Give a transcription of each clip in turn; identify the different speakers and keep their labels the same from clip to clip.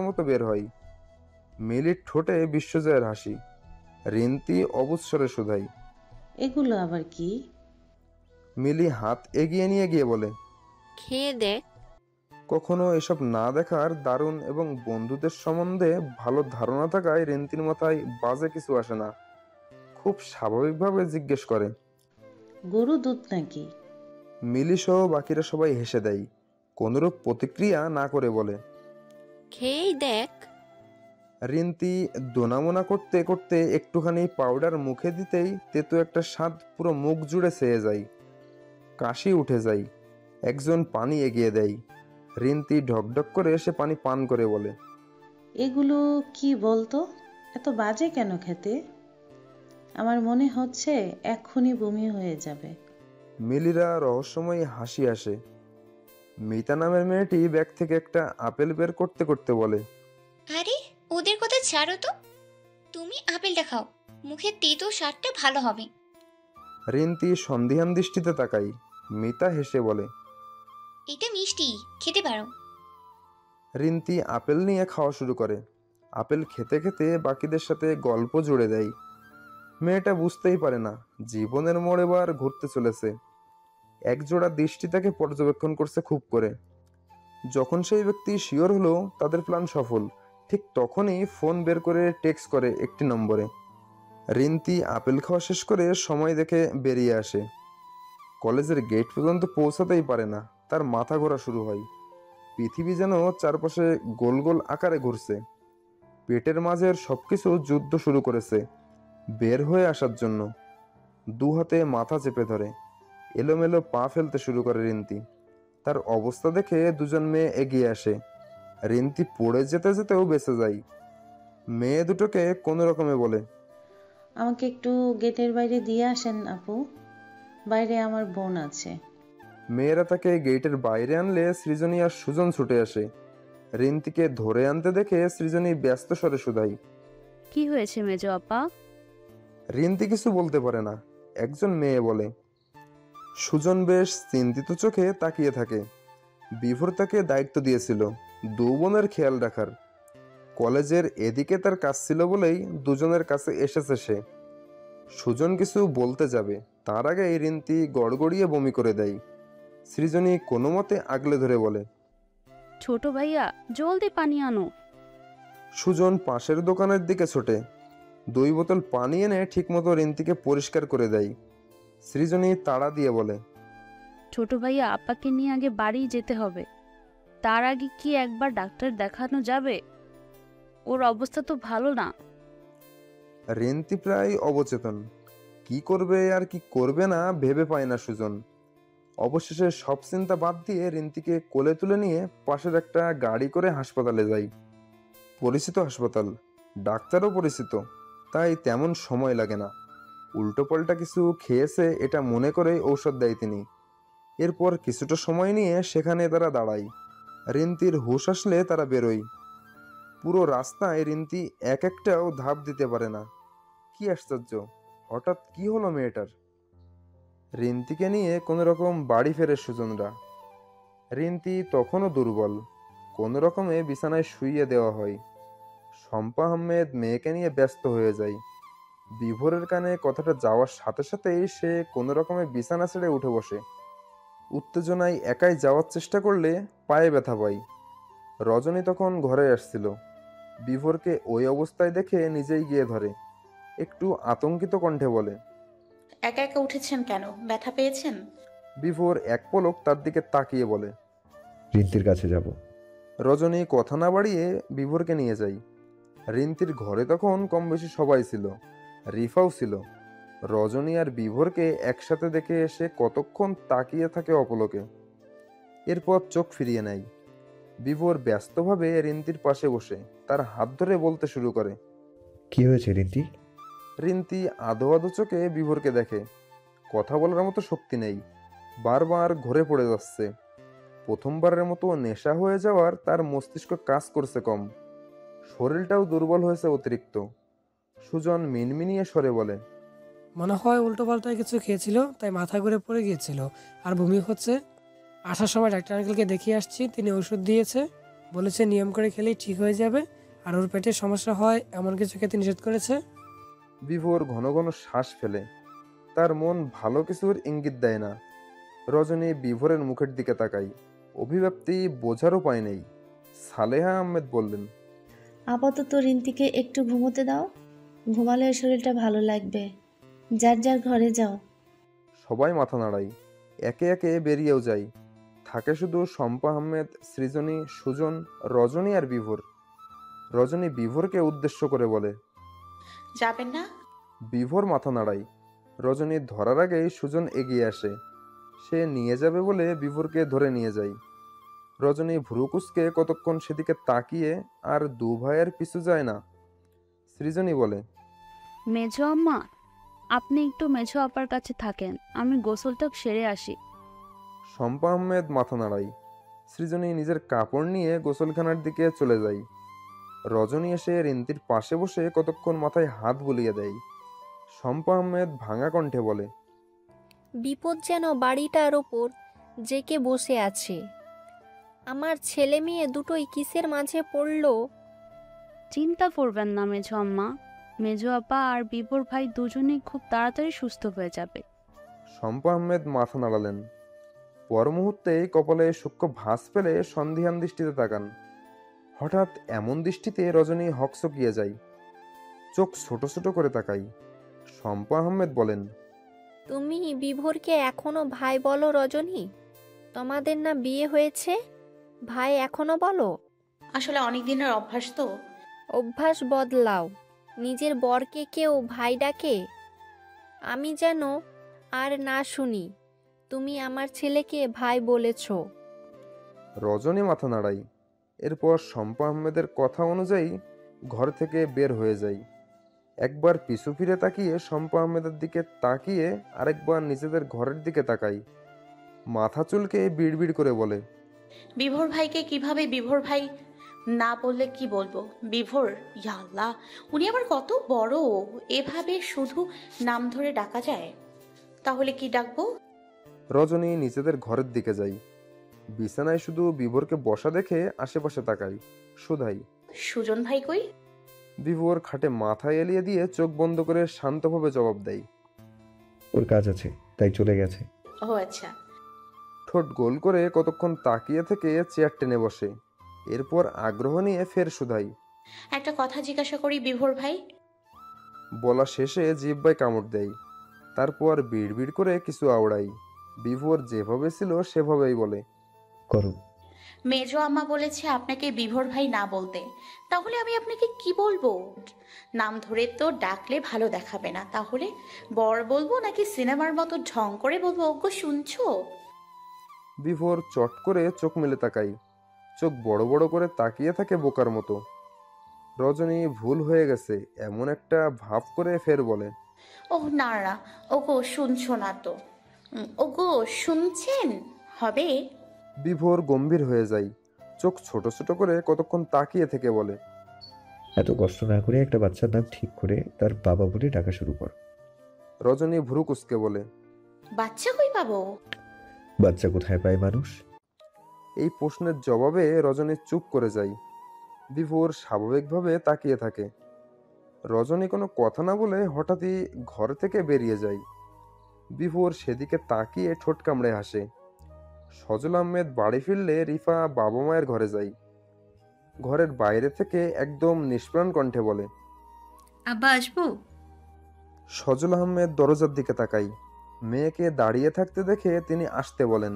Speaker 1: মতো বের হয়। মিলির ঠোঁটে বিশ্বজয়ের হাসি। রিন্তি অবুঝ শুধাই,
Speaker 2: এগুলো আবার কি?
Speaker 1: মিলি হাত এগিয়ে নিয়ে গিয়ে বলে,
Speaker 3: খেয়ে দেখ।
Speaker 1: কখনো এসব না দেখার দারুণ এবং বন্ধুদের সম্বন্ধে ভালো ধারণা থাকায় রিন্তির মাথায় বাজে কিছু আসে না। খুব স্বাভাবিকভাবে জিজ্ঞেস করে,
Speaker 2: গরু দুধ নাকি?
Speaker 1: মিলি সহ বাকিরা সবাই হেসে দেয়, কোনরূপ প্রতিক্রিয়া না করে বলে।
Speaker 3: খেয়েই দেখ।
Speaker 1: রিন্তি দোনামোনা করতে করতে একটুখানি পাউডার মুখে দিতেই তেতো একটা স্বাদ পুরো মুখ জুড়ে ছেয়ে যায়। কাশি উঠে যায়। একজন পানি এগিয়ে দেয়। রিন্তি ঢকঢক করে সে পানি পান করে বলে,
Speaker 2: এগুলো কি বলতো? এত বাজে কেন খেতে? আমার মনে হচ্ছে এক্ষুনি বমি হয়ে যাবে।
Speaker 1: মিলিরা রহস্যময়ী হাসি আসে। মিতা নামের মেয়েটি ব্যাগ থেকে একটা আপেল বের করতে করতে বলে,
Speaker 4: আরে ওদের কথা ছাড়ো তো, তুমি আপেলটা খাও, মুখে তেতো স্বাদটা ভালো হবে।
Speaker 1: রিন্তি সন্দিহান দৃষ্টিতে তাকাই। মিতা হেসে বলে,
Speaker 4: এটা মিষ্টি, খেতে পারো।
Speaker 1: রিন্তি আপেল নিয়ে খাওয়া শুরু করে। আপেল খেতে খেতে বাকিদের সাথে গল্প জুড়ে দেয়। মেয়েটা বুঝতেই পারে না জীবনের মোড় এবার ঘুরতে চলেছে। একজোড়া দৃষ্টি তাকে পর্যবেক্ষণ করছে খুব করে। যখন সেই ব্যক্তি শিওর হলো তাদের প্ল্যান সফল, ঠিক তখনই ফোন বের করে টেক্সট করে একটি নম্বরে। রিন্তি আপেল খাওয়া শেষ করে সময় দেখে বেরিয়ে আসে। কলেজের গেট পর্যন্ত পৌঁছাতেই পারে না, তার মাথা ঘোরা শুরু হয়। পৃথিবী যেন চারপাশে গোল গোল আকারে ঘুরছে। পেটের মাঝের সবকিছু যুদ্ধ শুরু করেছে বের হয়ে আসার জন্য। দু হাতে মাথা চেপে ধরে এলোমেলো পা ফেলতে শুরু করে রিন্তি। তার অবস্থা দেখে দুজন মেয়ে এগিয়ে আসে। রিন্তি পড়ে যেতে যেতেও বেঁচে যায়। মেয়ে দুটোকে কোনো রকমে বলে,
Speaker 2: আমাকে একটু গেটের বাইরে দিয়ে আসেন আপু, বাইরে আমার বোন আছে।
Speaker 1: মেয়েরা তাকে গেটের বাইরে আনলে সৃজনী আর সুজন ছুটে আসে। রিন্তিকে ধরে আনতে দেখে সৃজনী ব্যস্ত স্বরে শুধাই,
Speaker 5: কি হয়েছে মেজো আপা?
Speaker 1: রিন্তি কিছু বলতে পারে না। একজন মেয়ে বলে। সুজন বেশ চিন্তিত চোখে তাকিয়ে থাকে। বিভোর তাকে দায়িত্ব দিয়েছিল দু বোনের খেয়াল রাখার। কলেজের এদিকে তার কাজ ছিল বলেই দুজনের কাছে এসেছে সে। সুজন কিছু বলতে যাবে, তার আগে রিন্তি গড়গড়িয়ে বমি করে দেয়। সৃজনী কোনো মতে আগলে ধরে বলে,
Speaker 5: ছোট ভাইয়া জলদি পানি আনো।
Speaker 1: সুজন পাশের দোকানের দিকে ছোটে 2 বোতল পানি এনে ঠিকমতো রিন্তিকে পরিষ্কার করে দেয়। সৃজনী তাড়া দিয়ে বলে,
Speaker 5: ছোট ভাইয়া আপাকে নিয়ে আগে বাড়ি যেতে হবে, তার আগে কি একবার ডাক্তার দেখানো যাবে? ওর অবস্থা তো ভালো না।
Speaker 1: রিন্তি প্রায় অবচেতন। কি করবে আর কি করবে না ভেবে পায় না সুজন। অবশেষে সব চিন্তা বাদ দিয়ে রিন্তিকে কোলে তুলে নিয়ে পাশের একটা গাড়ি করে হাসপাতালে যাই। পরিচিত হাসপাতাল, ডাক্তারও পরিচিত, তাই তেমন সময় লাগে না। উল্টোপাল্টা কিছু খেয়েছে এটা মনে করে ঔষধ দেয় তিনি। এরপর কিছুটা সময় নিয়ে সেখানে তারা দাঁড়ায়। রিন্তির হুঁশ আসলে তারা বেরোয়। পুরো রাস্তায় রিন্তি এক একটাও ধাপ দিতে পারে না। কি আশ্চর্য, হঠাৎ কি হলো মেয়েটার? রিন্তিকে নিয়ে কোনো রকম বাড়ি ফেরে সুজনরা। রিন্তি তখনও দুর্বল। কোনো রকমে বিছানায় শুইয়ে দেওয়া হয়। শম্পা আহমেদ মেয়েকে নিয়ে ব্যস্ত হয়ে যায়। বিভোরের কানে কথাটা যাওয়ার সাথে সাথেই সে কোনো রকমে বিছানা ছেড়ে উঠে বসে। উত্তেজনায় একাই যাওয়ার চেষ্টা করলে পায়ে ব্যথা পায়। রজনী তখন ঘরে আসছিল। বিভোরকে ওই অবস্থায় দেখে নিজেই গিয়ে ধরে। একটু আতঙ্কিত কণ্ঠে বলে,
Speaker 6: একা একা উঠেছেন কেন? ব্যথা পেয়েছেন?
Speaker 1: বিভোর এক পলক তার দিকে তাকিয়ে বলে,
Speaker 7: রিন্তির কাছে যাব।
Speaker 1: রজনী কথা না বাড়িয়ে বিভোরকে নিয়ে যায়। রিন্তির ঘরে তখন কম বেশি সবাই ছিল, রিফাও ছিল। রজনী আর বিভোরকে একসাথে দেখে এসে কতক্ষণ তাকিয়ে থাকে অপলকে। এরপর চোখ ফিরিয়ে নেয়। বিভোর ব্যস্তভাবে রিন্তির পাশে বসে তার হাত ধরে বলতে শুরু করে,
Speaker 7: কি হয়েছে রিন্তি?
Speaker 1: রিন্তি আধো আধো চোখে বিভোরকে দেখে। কথা বলার মতো শক্তি নেই, বারবার ঘুরে পড়ে যাচ্ছে। প্রথমবারের মতো নেশা হয়ে যাওয়ার তার মস্তিষ্ক কাজ করছে কম, শরীরটাও দুর্বল হয়েছে অতিরিক্ত। সুজন মিনমিনিয়ে স্বরে বলে,
Speaker 8: মনে হয় উল্টোপাল্টায় কিছু খেয়েছিল, তাই মাথা ঘুরে পড়ে গিয়েছিল আর বমি হচ্ছে। আসার সময় ডাক্তার আঙ্কেলকে দেখিয়ে আসছি, তিনি ওষুধ দিয়েছে, বলেছে নিয়ম করে খেলেই ঠিক হয়ে যাবে, আর ওর পেটের সমস্যা হয় এমন কিছু খেতে নিষেধ করেছে।
Speaker 1: বিভোর ঘন ঘন শ্বাস ফেলে। তার মন ভালো কিছুর ইঙ্গিত দেয় না। রজনী বিভোরের মুখের দিকে তাকায়। অভিব্যক্তি বোঝার উপায় নেই। সালেহা আহমেদ বললেন,
Speaker 9: আপাতত রিন্তিকে একটু ঘুমোতে দাও, ঘুমালে ওর শরীরটা ভালো লাগবে। যার যার ঘরে যাও।
Speaker 1: সবাই মাথা নাড়ায়। একে একে বেরিয়েও যায়। থাকে শুধু শম্পা আহমেদ, সৃজনী, সুজন, রজনী আর বিভোর। রজনী বিভোরকে উদ্দেশ্য করে বলে,
Speaker 6: যাবেন না?
Speaker 1: বিভোর মাথা নাড়ায়। রজনী ধরার আগেই সুজন এগিয়ে আসে। সে নিয়ে যাবে বলে বিভোরকে ধরে নিয়ে যায়। রজনী ভ্রুকুচকে কতক্ষণ সেদিকে তাকিয়ে আর দু ভাইয়ের পিছু যায় না। সৃজনী বলে,
Speaker 5: মেঝো আম্মা, আপনি একটু মেঝো আপার কাছে থাকেন, আমি গোসলটা সেরে আসি।
Speaker 1: শম্পা আহমেদ মাথা নাড়ায়। সৃজনী নিজের কাপড় নিয়ে গোসলখানার দিকে চলে যায়। রজনী এসে রিন্তির পাশে বসে কতক্ষণ মাথায় হাত বুলিয়ে দেয়। শম্পা আহমেদ ভাঙা কণ্ঠে বলে,
Speaker 3: বিপদ যেন বাড়িটার ওপর জেকে বসে আছে। আমার ছেলে মেয়ে দুটোই কিসের মাঝে পড়লো।
Speaker 5: চিন্তা করবেন না মেঝো আম্মা, মেঝো আপা আর বিভোর ভাই দুজনেই খুব তাড়াতাড়ি সুস্থ হয়ে যাবে।
Speaker 1: শম্পা আহমেদ মাথা নাড়ালেন। পর মুহূর্তেই কপালে সূক্ষ্ম ভাঁজ ফেলে সন্ধিহান দৃষ্টিতে তাকান। হঠাৎ এমন দৃষ্টিতে রজনী হকচকিয়ে যায়। চোখ ছোট ছোট করে তাকায়। শম্পা আহমেদ বলেন,
Speaker 3: তুমি বিভোরকে এখনো ভাই বলো রজনী? তোমাদের না বিয়ে হয়েছে, ভাই এখনো বলো?
Speaker 6: আসলে অনেক দিনের অভ্যাস তো।
Speaker 3: অভ্যাস বদলাও। নিজের বরকে কেউ ভাই ডাকে? আমি যেন আর না শুনি তুমি আমার ছেলেকে ভাই বলেছ।
Speaker 1: রজনী মাথা নাড়ায়। এরপর শম্পা আহমেদের কথা অনুযায়ী ঘর থেকে বের হয়ে যায়। একবার পিছু ফিরে তাকিয়ে শম্পা আহমেদের দিকে তাকিয়ে আরেকবার নিজেদের ঘরের দিকে তাকাই। মাথা চুলকে বিড়বিড় করে বলে,
Speaker 6: বিভোর ভাইকে কিভাবে বিভোর ভাই না বললে কি বলবো? বিভোর, ইয়া আল্লাহ, উনি আবার কত বড়! এভাবে শুধু নাম ধরে ডাকা যায়? তাহলে কি ডাকবো?
Speaker 1: রজনী নিজেদের ঘরের দিকে যায়। বিছানায় শুধু বিভোরকে বসা দেখে আশেপাশে তাকাই। শুধাই,
Speaker 6: সুজন ভাই কই?
Speaker 1: বিভোর খাটে মাথা এলিয়ে দিয়ে চোখ বন্ধ করে শান্তভাবে জবাব দেয়,
Speaker 7: ওর কাজ আছে, তাই চলে গেছে।
Speaker 6: ও আচ্ছা।
Speaker 1: ঠোঁট গোল করে কতক্ষণ তাকিয়ে থেকে চেয়ার টেনে বসে। এরপর আগ্রহ নিয়ে ফের শুধাই,
Speaker 6: একটা কথা জিজ্ঞাসা করি বিভোর ভাই।
Speaker 1: বলা শেষে জিহ্বায় কামড় দেয়। তারপর বিড়বিড় করে কিছু আওড়াই। বিভোর যেভাবে ছিল সেভাবেই বলে,
Speaker 7: করো।
Speaker 6: মেজো আম্মা বলেছে আপনাকে বিভোর ভাই না বলতে। তাহলে আমি আপনাকে কি বলবো? নাম ধরে তো ডাকলে ভালো দেখাবে না। তাহলে বর বলবো নাকি সিনেমার মতো ঢং করে বলবো, ওগো শুনছো?
Speaker 1: বিভোর চট করে চোখ মেলে তাকাই। চোখ বড় বড় করে তাকিয়ে থাকে বোকার মতো। রজনী ভুল হয়ে গেছে এমন একটা ভাব করে ফের বলে,
Speaker 6: ওহ না না, ওগো শুনছো না তো? ওগো শুনছেন? হবে?
Speaker 1: বিভোর গম্ভীর হয়ে যায়। চোখ ছোট ছোট করে কতক্ষণ তাকিয়ে থেকে বলে,
Speaker 7: এত কষ্ট না করে একটা বাচ্চার নাম ঠিক করে তার বাবা বলে ডাকা শুরু কর।
Speaker 1: রজনী ভ্রু কুঁচকে বলে,
Speaker 6: বাচ্চা কই পাবো?
Speaker 7: বাচ্চা কোথায় পায় মানুষ?
Speaker 1: এই প্রশ্নের জবাবে রজনী চুপ করে যায়। বিভোর স্বাভাবিকভাবে তাকিয়ে থাকে। রজনী কোনো কথা না বলে হঠাৎই ঘর থেকে বেরিয়ে যায়। বিভোর সেদিকে তাকিয়ে ঠোঁট কামড়ে হাসে। সজল আহমেদ বাড়ি ফিরলে রিফা বাবা মায়ের ঘরে যায়। ঘরের বাইরে থেকে একদম নিষ্প্রাণ কণ্ঠে বলে,
Speaker 10: আব্বা আসবো?
Speaker 1: সজল আহমেদ দরজার দিকে তাকাই। মেয়েকে দাঁড়িয়ে থাকতে দেখে তিনি আসতে বলেন।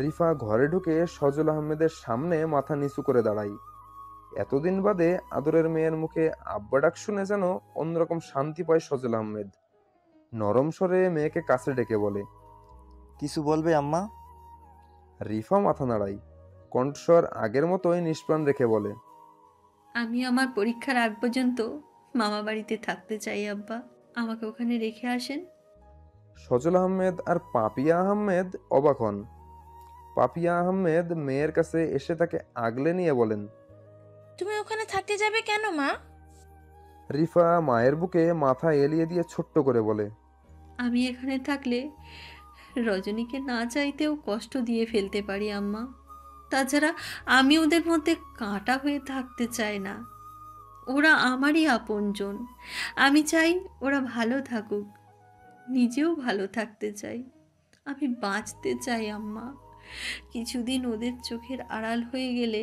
Speaker 1: রিফা ঘরে ঢুকে সজল আহমেদের সামনে মাথা নিচু করে দাঁড়ায়। এতদিন বাদে আদরের মেয়ের মুখে আব্বা ডাক শুনে যেন অন্যরকম শান্তি পায় সজল আহমেদ। নরম স্বরে মেয়েকে কাছে ডেকে বলে,
Speaker 11: কিছু বলবে আম্মা?
Speaker 1: রিফা মাথা নাড়ায়। কণ্ঠস্বর আগের মতোই নিষ্প্রাণ রেখে বলে,
Speaker 10: আমি আমার পরীক্ষার আগ পর্যন্ত মামা বাড়িতে থাকতে চাই আব্বা, আমাকে ওখানে রেখে আসেন।
Speaker 1: সজল আহমেদ আর পাপিয়া আহমেদ অবাক হন। পাপিয়া আহমেদ মেয়ের কাছে এসে তাকে আগলে নিয়ে বলেন,
Speaker 12: তুমি ওখানে থাকতে যাবে কেন মা?
Speaker 1: রিফা মায়ের বুকে মাথা এলিয়ে দিয়ে ছোট্ট করে বলে,
Speaker 10: আমি এখানে থাকলে রজনীকে না চাইতেও কষ্ট দিয়ে ফেলতে পারি আম্মা, তাছাড়া আমি ওদের মধ্যে কাঁটা হয়ে থাকতে চাই না। ওরা আমারই আপনজন। আমি চাই ওরা ভালো থাকুক, নিজেও ভালো থাকতে চাই। আমি বাঁচতে চাই আম্মা। কিছুদিন ওদের চোখের আড়াল হয়ে গেলে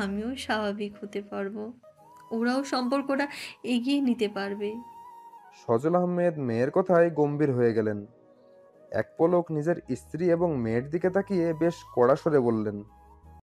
Speaker 10: আমিও স্বাভাবিক হতে পারবো, ওরাও সম্পর্কটা এগিয়ে নিতে পারবে।
Speaker 1: সজল আহমেদ মেয়ের কথায় গম্ভীর হয়ে গেলেন। এক পলক নিজের স্ত্রী এবং মেয়ের দিকে তাকিয়ে বেশ কড়া স্বরে বললেন,